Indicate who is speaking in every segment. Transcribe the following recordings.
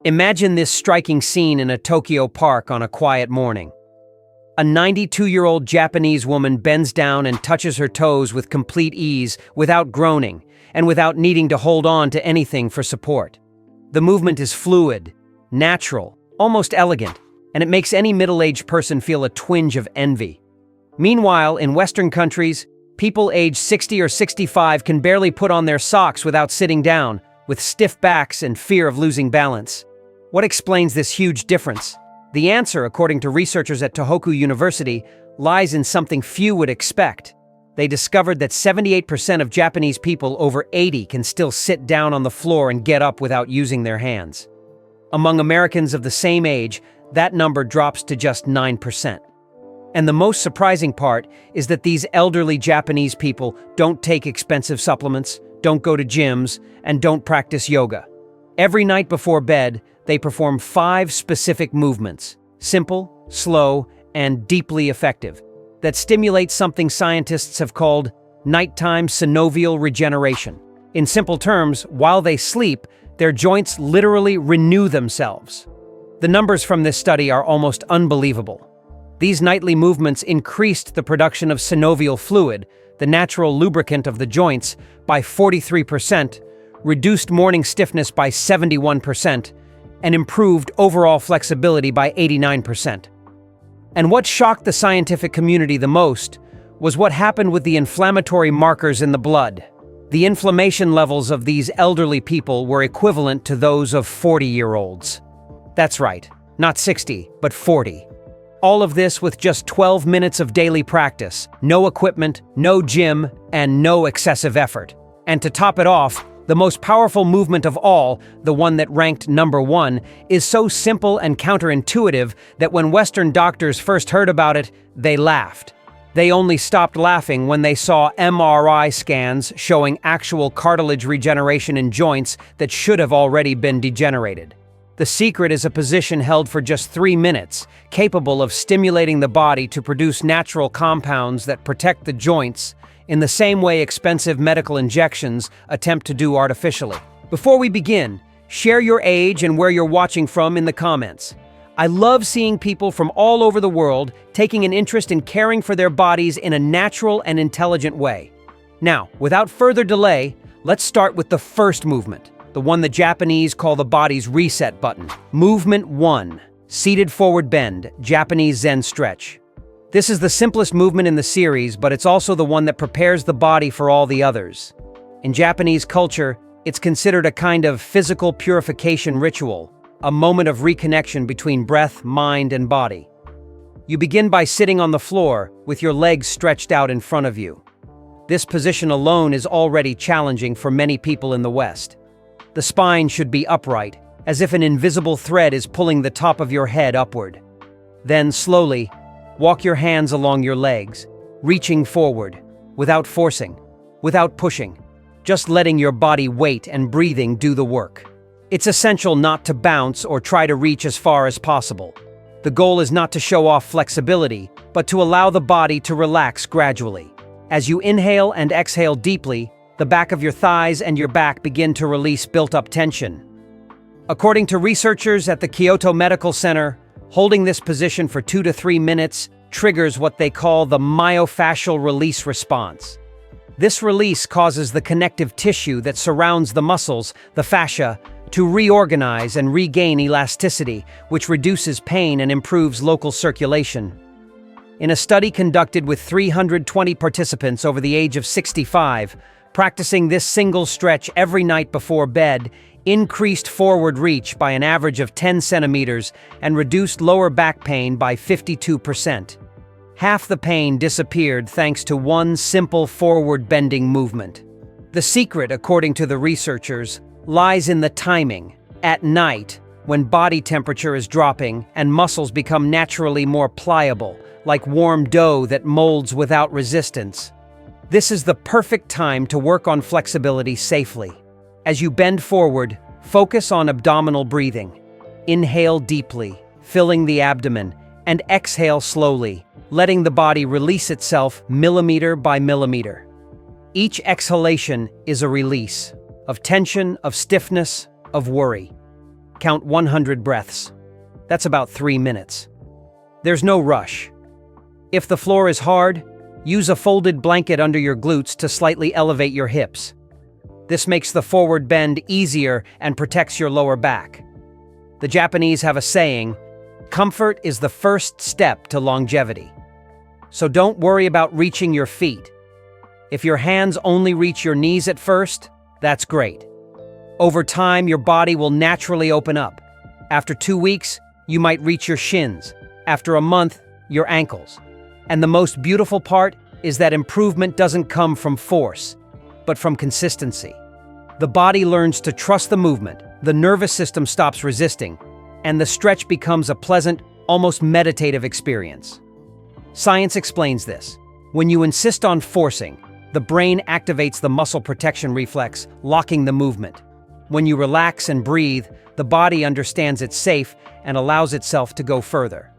Speaker 1: Imagine this striking scene in a Tokyo park on a quiet morning. A 92-year-old Japanese woman bends down and touches her toes with complete ease, without groaning, and without needing to hold on to anything for support. The movement is fluid, natural, almost elegant, and it makes any middle-aged person feel a twinge of envy. Meanwhile, in Western countries, people aged 60 or 65 can barely put on their socks without sitting down, with stiff backs and fear of losing balance. What explains this huge difference? The answer, according to researchers at Tohoku University, lies in something few would expect. They discovered that 78% of Japanese people over 80 can still sit down on the floor and get up without using their hands. Among Americans of the same age, that number drops to just 9%. And the most surprising part is that these elderly Japanese people don't take expensive supplements, don't go to gyms, and don't practice yoga. Every night before bed, they perform 5 specific movements, simple, slow, and deeply effective, that stimulate something scientists have called nighttime synovial regeneration. In simple terms, while they sleep, their joints literally renew themselves. The numbers from this study are almost unbelievable. These nightly movements increased the production of synovial fluid, the natural lubricant of the joints, by 43%, reduced morning stiffness by 71%, and improved overall flexibility by 89%. And what shocked the scientific community the most was what happened with the inflammatory markers in the blood. The inflammation levels of these elderly people were equivalent to those of 40-year-olds. That's right, not 60, but 40. All of this with just 12 minutes of daily practice, no equipment, no gym, and no excessive effort. And to top it off, the most powerful movement of all, the one that ranked number 1, is so simple and counterintuitive that when Western doctors first heard about it, they laughed. They only stopped laughing when they saw MRI scans showing actual cartilage regeneration in joints that should have already been degenerated. The secret is a position held for just 3 minutes, capable of stimulating the body to produce natural compounds that protect the joints in the same way expensive medical injections attempt to do artificially. Before we begin, share your age and where you're watching from in the comments. I love seeing people from all over the world taking an interest in caring for their bodies in a natural and intelligent way. Now, without further delay, let's start with the first movement, the one the Japanese call the body's reset button. Movement 1, seated forward bend, Japanese Zen stretch. This is the simplest movement in the series, but it's also the one that prepares the body for all the others. In Japanese culture, it's considered a kind of physical purification ritual, a moment of reconnection between breath, mind, and body. You begin by sitting on the floor with your legs stretched out in front of you. This position alone is already challenging for many people in the West. The spine should be upright, as if an invisible thread is pulling the top of your head upward. Then, slowly, walk your hands along your legs, reaching forward, without forcing, without pushing, just letting your body weight and breathing do the work. It's essential not to bounce or try to reach as far as possible. The goal is not to show off flexibility, but to allow the body to relax gradually. As you inhale and exhale deeply, the back of your thighs and your back begin to release built-up tension. According to researchers at the Kyoto Medical Center, holding this position for 2 to 3 minutes triggers what they call the myofascial release response. This release causes the connective tissue that surrounds the muscles, the fascia, to reorganize and regain elasticity, which reduces pain and improves local circulation. In a study conducted with 320 participants over the age of 65, practicing this single stretch every night before bed increased forward reach by an average of 10 centimeters and reduced lower back pain by 52%. Half the pain disappeared thanks to one simple forward bending movement. The secret, according to the researchers, lies in the timing. At night, when body temperature is dropping and muscles become naturally more pliable, like warm dough that molds without resistance. This is the perfect time to work on flexibility safely. As you bend forward, focus on abdominal breathing. Inhale deeply, filling the abdomen, and exhale slowly, letting the body release itself millimeter by millimeter. Each exhalation is a release of tension, of stiffness, of worry. Count 100 breaths. That's about 3 minutes. There's no rush. If the floor is hard, use a folded blanket under your glutes to slightly elevate your hips. This makes the forward bend easier and protects your lower back. The Japanese have a saying, "Comfort is the first step to longevity." So don't worry about reaching your feet. If your hands only reach your knees at first, that's great. Over time, your body will naturally open up. After 2 weeks, you might reach your shins. After a month, your ankles. And the most beautiful part is that improvement doesn't come from force, but from consistency. The body learns to trust the movement, the nervous system stops resisting, and the stretch becomes a pleasant, almost meditative experience. Science explains this. When you insist on forcing, the brain activates the muscle protection reflex, locking the movement. When you relax and breathe, the body understands it's safe and allows itself to go further.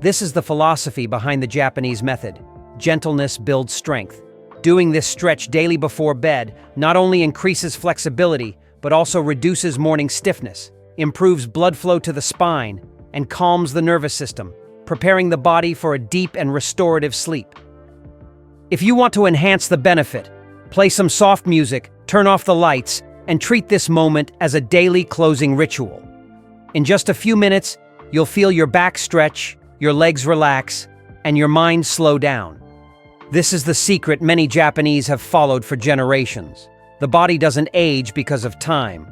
Speaker 1: This is the philosophy behind the Japanese method. Gentleness builds strength. Doing this stretch daily before bed not only increases flexibility, but also reduces morning stiffness, improves blood flow to the spine, and calms the nervous system, preparing the body for a deep and restorative sleep. If you want to enhance the benefit, play some soft music, turn off the lights, and treat this moment as a daily closing ritual. In just a few minutes, you'll feel your back stretch, your legs relax, and your mind slow down. This is the secret many Japanese have followed for generations. The body doesn't age because of time,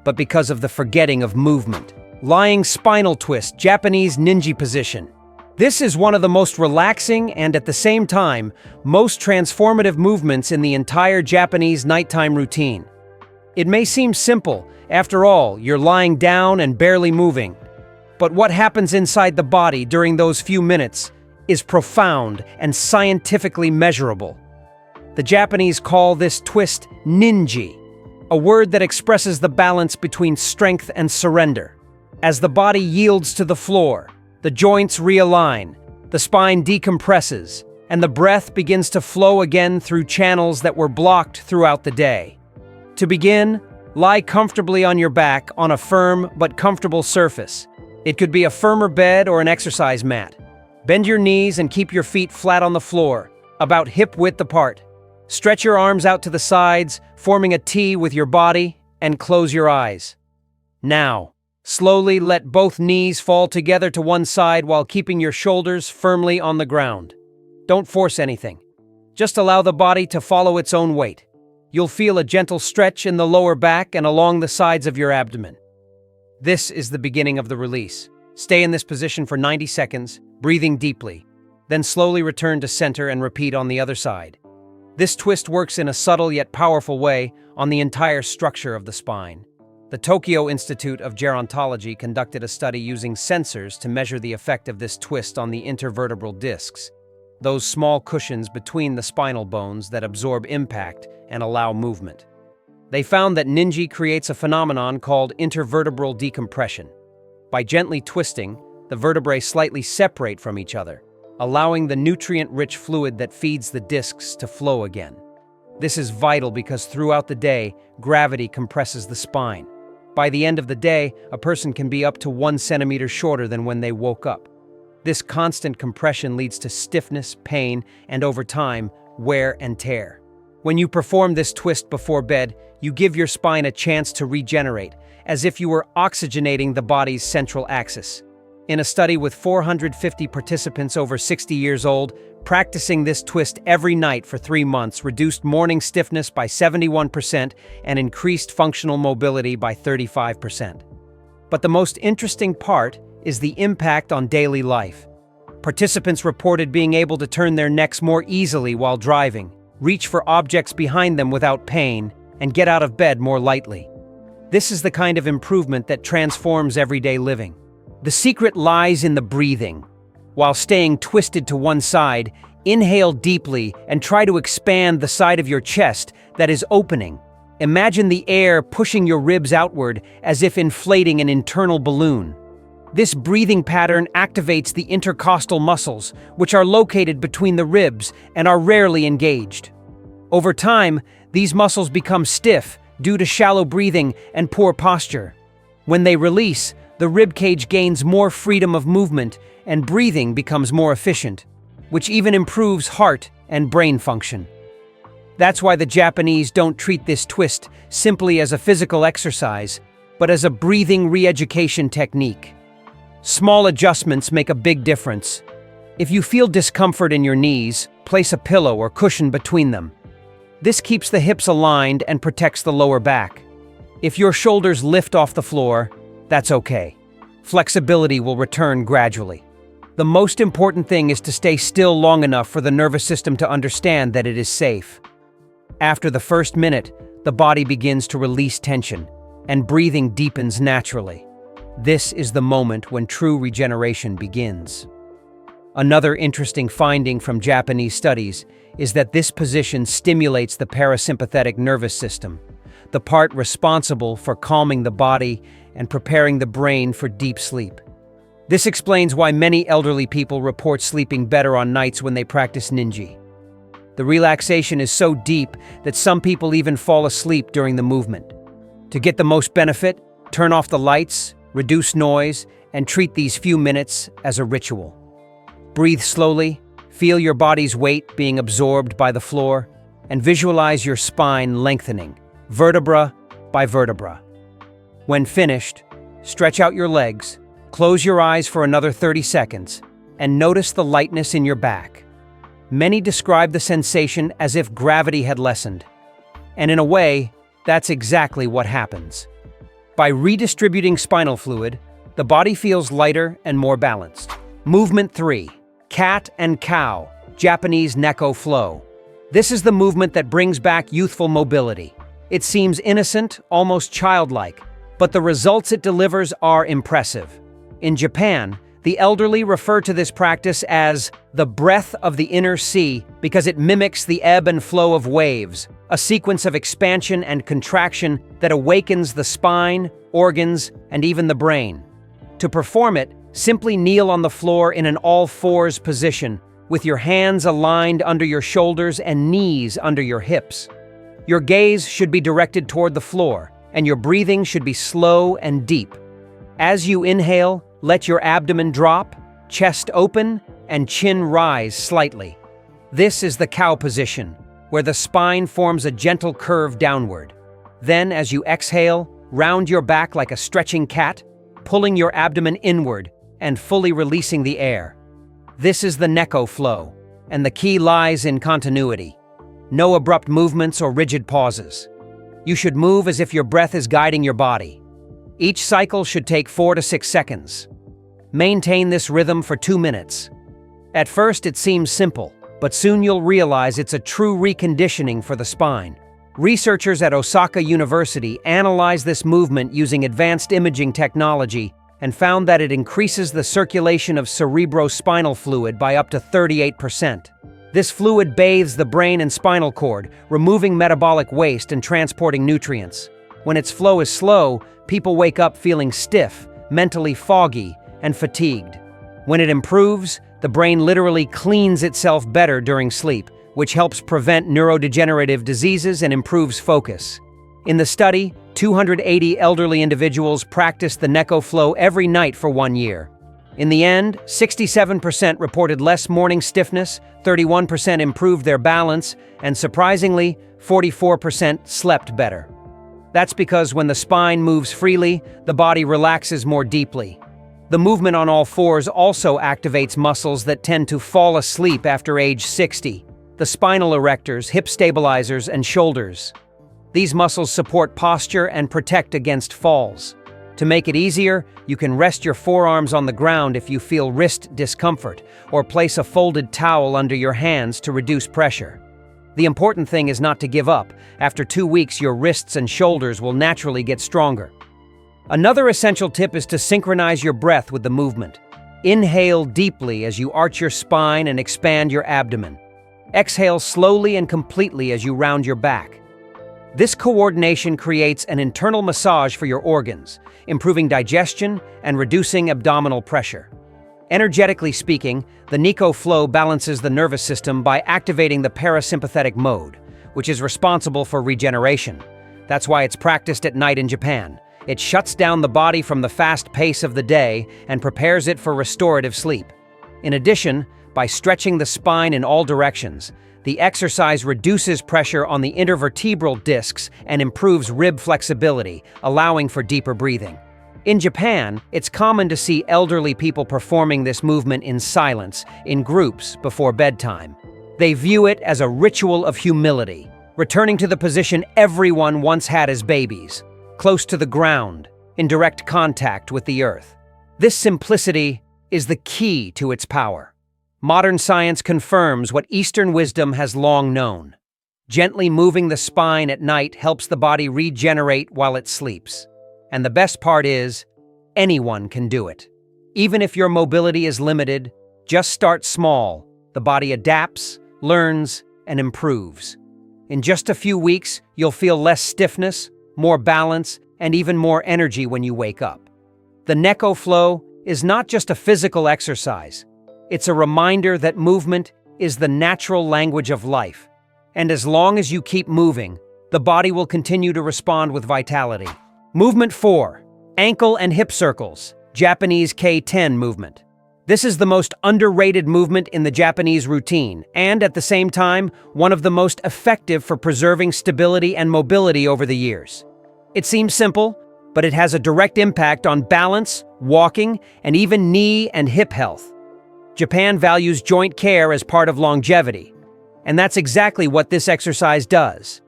Speaker 1: but because of the forgetting of movement. Lying spinal twist, Japanese ninja position. This is one of the most relaxing and, at the same time, most transformative movements in the entire Japanese nighttime routine. It may seem simple. After all, you're lying down and barely moving. But what happens inside the body during those few minutes is profound and scientifically measurable. The Japanese call this twist ninji, a word that expresses the balance between strength and surrender. As the body yields to the floor, the joints realign, the spine decompresses, and the breath begins to flow again through channels that were blocked throughout the day. To begin, lie comfortably on your back on a firm but comfortable surface. It could be a firmer bed or an exercise mat. Bend your knees and keep your feet flat on the floor, about hip-width apart. Stretch your arms out to the sides, forming a T with your body, and close your eyes. Now, slowly let both knees fall together to one side while keeping your shoulders firmly on the ground. Don't force anything. Just allow the body to follow its own weight. You'll feel a gentle stretch in the lower back and along the sides of your abdomen. This is the beginning of the release. Stay in this position for 90 seconds, breathing deeply. Then slowly return to center and repeat on the other side. This twist works in a subtle yet powerful way on the entire structure of the spine. The Tokyo Institute of Gerontology conducted a study using sensors to measure the effect of this twist on the intervertebral discs, those small cushions between the spinal bones that absorb impact and allow movement. They found that ninji creates a phenomenon called intervertebral decompression. By gently twisting, the vertebrae slightly separate from each other, allowing the nutrient-rich fluid that feeds the discs to flow again. This is vital because throughout the day, gravity compresses the spine. By the end of the day, a person can be up to 1 centimeter shorter than when they woke up. This constant compression leads to stiffness, pain, and over time, wear and tear. When you perform this twist before bed, you give your spine a chance to regenerate, as if you were oxygenating the body's central axis. In a study with 450 participants over 60 years old, practicing this twist every night for 3 months reduced morning stiffness by 71% and increased functional mobility by 35%. But the most interesting part is the impact on daily life. Participants reported being able to turn their necks more easily while driving, reach for objects behind them without pain, and get out of bed more lightly. This is the kind of improvement that transforms everyday living. The secret lies in the breathing. While staying twisted to one side, inhale deeply and try to expand the side of your chest that is opening. Imagine the air pushing your ribs outward as if inflating an internal balloon. This breathing pattern activates the intercostal muscles, which are located between the ribs and are rarely engaged. Over time, these muscles become stiff due to shallow breathing and poor posture. When they release, the ribcage gains more freedom of movement and breathing becomes more efficient, which even improves heart and brain function. That's why the Japanese don't treat this twist simply as a physical exercise, but as a breathing re-education technique. Small adjustments make a big difference. If you feel discomfort in your knees, place a pillow or cushion between them. This keeps the hips aligned and protects the lower back. If your shoulders lift off the floor, that's okay. Flexibility will return gradually. The most important thing is to stay still long enough for the nervous system to understand that it is safe. After the first minute, the body begins to release tension, and breathing deepens naturally. This is the moment when true regeneration begins. Another interesting finding from Japanese studies is that this position stimulates the parasympathetic nervous system, the part responsible for calming the body and preparing the brain for deep sleep. This explains why many elderly people report sleeping better on nights when they practice ninji. The relaxation is so deep that some people even fall asleep during the movement. To get the most benefit, turn off the lights, reduce noise, and treat these few minutes as a ritual. Breathe slowly, feel your body's weight being absorbed by the floor, and visualize your spine lengthening, vertebra by vertebra. When finished, stretch out your legs, close your eyes for another 30 seconds, and notice the lightness in your back. Many describe the sensation as if gravity had lessened. And in a way, that's exactly what happens. By redistributing spinal fluid, the body feels lighter and more balanced. Movement 3. Cat and cow, Japanese neko flow. This is the movement that brings back youthful mobility. It seems innocent, almost childlike, but the results it delivers are impressive. In Japan, the elderly refer to this practice as the breath of the inner sea because it mimics the ebb and flow of waves, a sequence of expansion and contraction that awakens the spine, organs, and even the brain. To perform it, simply kneel on the floor in an all-fours position, with your hands aligned under your shoulders and knees under your hips. Your gaze should be directed toward the floor, and your breathing should be slow and deep. As you inhale, let your abdomen drop, chest open, and chin rise slightly. This is the cow position, where the spine forms a gentle curve downward. Then, as you exhale, round your back like a stretching cat, pulling your abdomen inward and fully releasing the air. This is the neko flow, and the key lies in continuity. No abrupt movements or rigid pauses. You should move as if your breath is guiding your body. Each cycle should take 4 to 6 seconds. Maintain this rhythm for 2 minutes. At first it seems simple, but soon you'll realize it's a true reconditioning for the spine. Researchers at Osaka University analyzed this movement using advanced imaging technology and found that it increases the circulation of cerebrospinal fluid by up to 38%. This fluid bathes the brain and spinal cord, removing metabolic waste and transporting nutrients. When its flow is slow, people wake up feeling stiff, mentally foggy, and fatigued. When it improves, the brain literally cleans itself better during sleep, which helps prevent neurodegenerative diseases and improves focus. In the study, 280 elderly individuals practiced the neko flow every night for 1 year. In the end, 67% reported less morning stiffness, 31% improved their balance, and surprisingly, 44% slept better. That's because when the spine moves freely, the body relaxes more deeply. The movement on all fours also activates muscles that tend to fall asleep after age 60. The spinal erectors, hip stabilizers, and shoulders. These muscles support posture and protect against falls. To make it easier, you can rest your forearms on the ground if you feel wrist discomfort, or place a folded towel under your hands to reduce pressure. The important thing is not to give up. After 2 weeks, your wrists and shoulders will naturally get stronger. Another essential tip is to synchronize your breath with the movement. Inhale deeply as you arch your spine and expand your abdomen. Exhale slowly and completely as you round your back. This coordination creates an internal massage for your organs, improving digestion and reducing abdominal pressure. Energetically speaking, the neko flow balances the nervous system by activating the parasympathetic mode, which is responsible for regeneration. That's why it's practiced at night in Japan. It shuts down the body from the fast pace of the day and prepares it for restorative sleep. In addition, by stretching the spine in all directions, the exercise reduces pressure on the intervertebral discs and improves rib flexibility, allowing for deeper breathing. In Japan, it's common to see elderly people performing this movement in silence, in groups, before bedtime. They view it as a ritual of humility, returning to the position everyone once had as babies, close to the ground, in direct contact with the earth. This simplicity is the key to its power. Modern science confirms what Eastern wisdom has long known. Gently moving the spine at night helps the body regenerate while it sleeps. And the best part is, anyone can do it. Even if your mobility is limited, just start small. The body adapts, learns, and improves. In just a few weeks, you'll feel less stiffness, more balance, and even more energy when you wake up. The Neko flow is not just a physical exercise. It's a reminder that movement is the natural language of life. And as long as you keep moving, the body will continue to respond with vitality. Movement 4. Ankle and hip circles, Japanese K-10 movement. This is the most underrated movement in the Japanese routine, and at the same time, one of the most effective for preserving stability and mobility over the years. It seems simple, but it has a direct impact on balance, walking, and even knee and hip health. Japan values joint care as part of longevity, and that's exactly what this exercise does.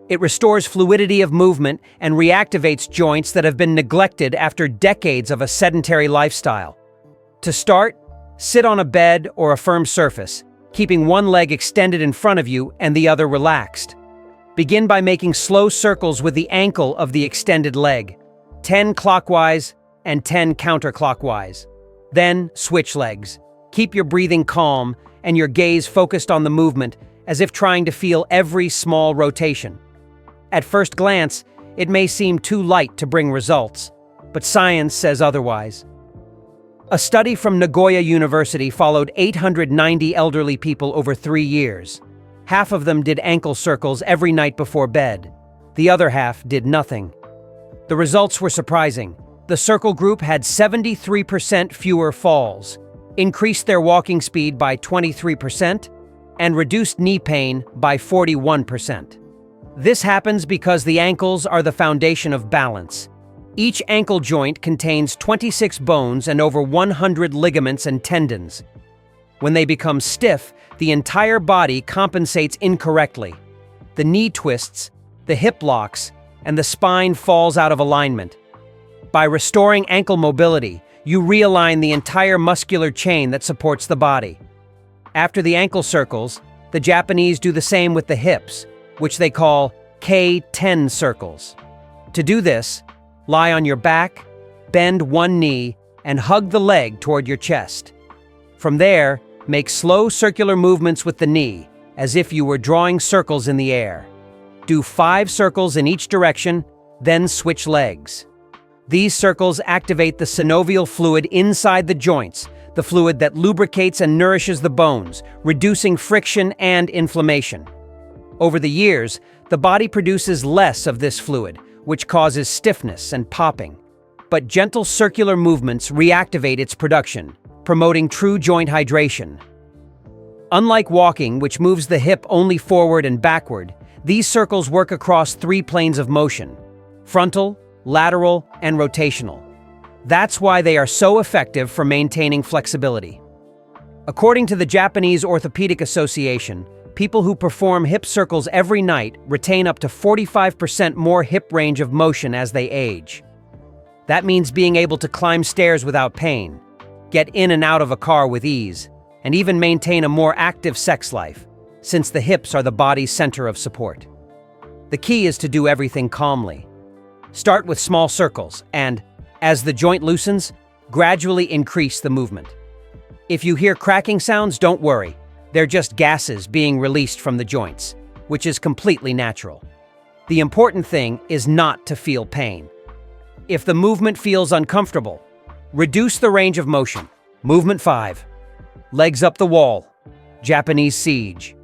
Speaker 1: It restores fluidity of movement and reactivates joints that have been neglected after decades of a sedentary lifestyle. To start, sit on a bed or a firm surface, keeping one leg extended in front of you and the other relaxed. Begin by making slow circles with the ankle of the extended leg, 10 clockwise and 10 counterclockwise. Then switch legs. Keep your breathing calm and your gaze focused on the movement, as if trying to feel every small rotation. At first glance, it may seem too light to bring results, but science says otherwise. A study from Nagoya University followed 890 elderly people over 3 years. Half of them did ankle circles every night before bed. The other half did nothing. The results were surprising. The circle group had 73% fewer falls, increased their walking speed by 23%, and reduced knee pain by 41%. This happens because the ankles are the foundation of balance. Each ankle joint contains 26 bones and over 100 ligaments and tendons. When they become stiff, the entire body compensates incorrectly. The knee twists, the hip locks, and the spine falls out of alignment. By restoring ankle mobility, you realign the entire muscular chain that supports the body. After the ankle circles, the Japanese do the same with the hips, which they call K-10 circles. To do this, lie on your back, bend one knee, and hug the leg toward your chest. From there, make slow circular movements with the knee, as if you were drawing circles in the air. Do 5 circles in each direction, then switch legs. These circles activate the synovial fluid inside the joints, the fluid that lubricates and nourishes the bones, reducing friction and inflammation. Over the years, the body produces less of this fluid, which causes stiffness and popping. But gentle circular movements reactivate its production, promoting true joint hydration. Unlike walking, which moves the hip only forward and backward, these circles work across 3 planes of motion: frontal, lateral, and rotational. That's why they are so effective for maintaining flexibility. According to the Japanese Orthopedic Association, people who perform hip circles every night retain up to 45% more hip range of motion as they age. That means being able to climb stairs without pain, get in and out of a car with ease, and even maintain a more active sex life, since the hips are the body's center of support. The key is to do everything calmly. Start with small circles and, as the joint loosens, gradually increase the movement. If you hear cracking sounds, don't worry. They're just gases being released from the joints, which is completely natural. The important thing is not to feel pain. If the movement feels uncomfortable, reduce the range of motion. Movement 5. Legs up the wall, Japanese siege.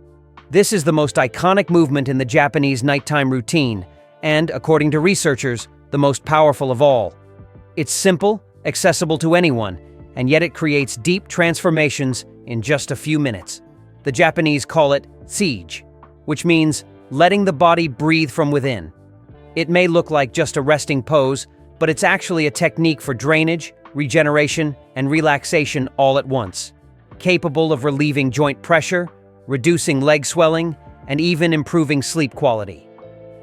Speaker 1: This is the most iconic movement in the Japanese nighttime routine, and, according to researchers, the most powerful of all. It's simple, accessible to anyone, and yet it creates deep transformations in just a few minutes. The Japanese call it siege, which means letting the body breathe from within. It may look like just a resting pose, but it's actually a technique for drainage, regeneration, and relaxation all at once, capable of relieving joint pressure, reducing leg swelling, and even improving sleep quality.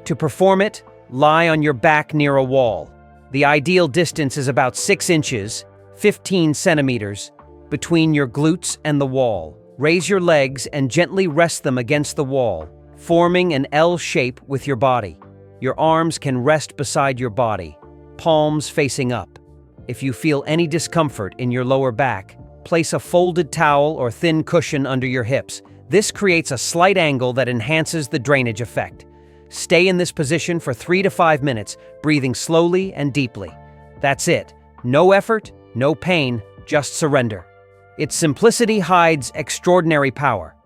Speaker 1: To perform it, lie on your back near a wall. The ideal distance is about 6 inches, 15 centimeters, between your glutes and the wall. Raise your legs and gently rest them against the wall, forming an L shape with your body. Your arms can rest beside your body, palms facing up. If you feel any discomfort in your lower back, place a folded towel or thin cushion under your hips. This creates a slight angle that enhances the drainage effect. Stay in this position for 3 to 5 minutes, breathing slowly and deeply. That's it. No effort, no pain, just surrender. Its simplicity hides extraordinary power.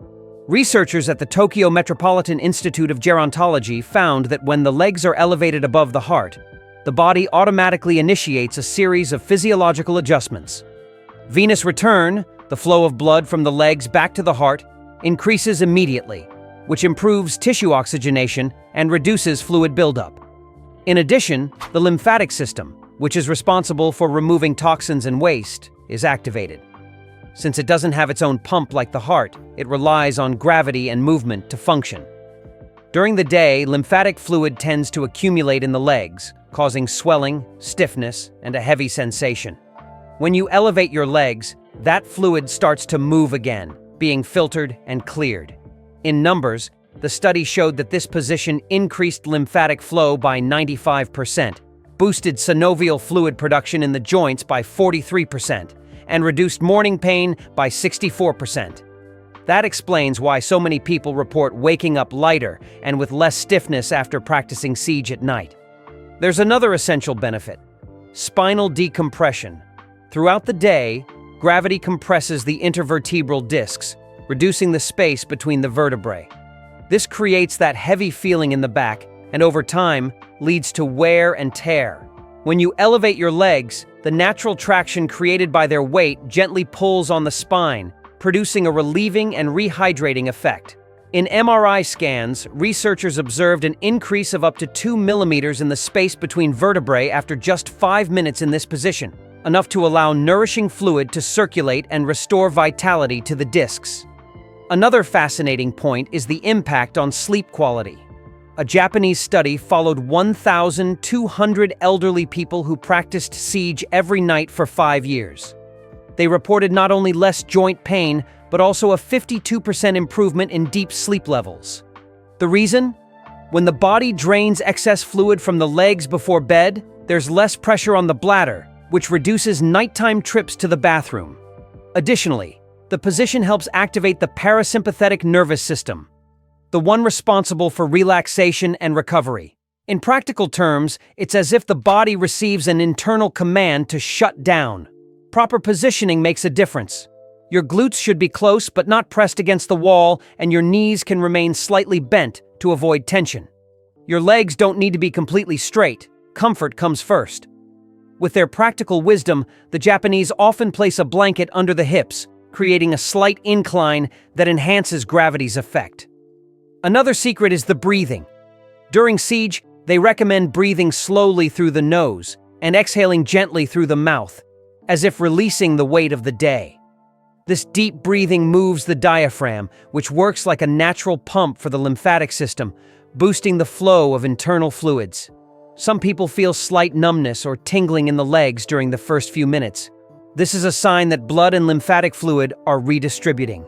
Speaker 1: Researchers at the Tokyo Metropolitan Institute of Gerontology found that when the legs are elevated above the heart, the body automatically initiates a series of physiological adjustments. Venous return, the flow of blood from the legs back to the heart, increases immediately, which improves tissue oxygenation and reduces fluid buildup. In addition, the lymphatic system, which is responsible for removing toxins and waste, is activated. Since it doesn't have its own pump like the heart, it relies on gravity and movement to function. During the day, lymphatic fluid tends to accumulate in the legs, causing swelling, stiffness, and a heavy sensation. When you elevate your legs, that fluid starts to move again, being filtered and cleared. In numbers, the study showed that this position increased lymphatic flow by 95%, boosted synovial fluid production in the joints by 43%, and reduced morning pain by 64%. That explains why so many people report waking up lighter and with less stiffness after practicing siege at night. There's another essential benefit: spinal decompression. Throughout the day, gravity compresses the intervertebral discs, reducing the space between the vertebrae. This creates that heavy feeling in the back and over time leads to wear and tear. When you elevate your legs, the natural traction created by their weight gently pulls on the spine, producing a relieving and rehydrating effect. In MRI scans, researchers observed an increase of up to 2 millimeters in the space between vertebrae after just 5 minutes in this position, enough to allow nourishing fluid to circulate and restore vitality to the discs. Another fascinating point is the impact on sleep quality. A Japanese study followed 1,200 elderly people who practiced siege every night for 5 years. They reported not only less joint pain, but also a 52% improvement in deep sleep levels. The reason? When the body drains excess fluid from the legs before bed, there's less pressure on the bladder, which reduces nighttime trips to the bathroom. Additionally, the position helps activate the parasympathetic nervous system, the one responsible for relaxation and recovery. In practical terms, it's as if the body receives an internal command to shut down. Proper positioning makes a difference. Your glutes should be close but not pressed against the wall, and your knees can remain slightly bent to avoid tension. Your legs don't need to be completely straight. Comfort comes first. With their practical wisdom, the Japanese often place a blanket under the hips, creating a slight incline that enhances gravity's effect. Another secret is the breathing. During siege, they recommend breathing slowly through the nose and exhaling gently through the mouth, as if releasing the weight of the day. This deep breathing moves the diaphragm, which works like a natural pump for the lymphatic system, boosting the flow of internal fluids. Some people feel slight numbness or tingling in the legs during the first few minutes. This is a sign that blood and lymphatic fluid are redistributing.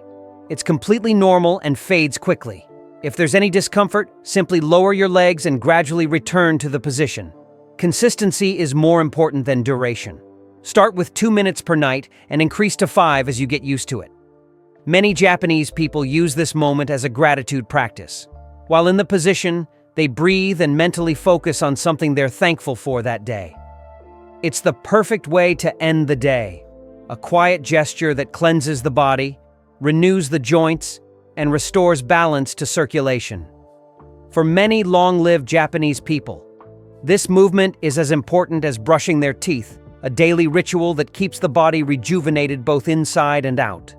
Speaker 1: It's completely normal and fades quickly. If there's any discomfort, simply lower your legs and gradually return to the position. Consistency is more important than duration. Start with 2 minutes per night and increase to 5 as you get used to it. Many Japanese people use this moment as a gratitude practice. While in the position, they breathe and mentally focus on something they're thankful for that day. It's the perfect way to end the day. A quiet gesture that cleanses the body, renews the joints, and restores balance to circulation. For many long-lived Japanese people, This movement is as important as brushing their teeth, a daily ritual that keeps the body rejuvenated both inside and out.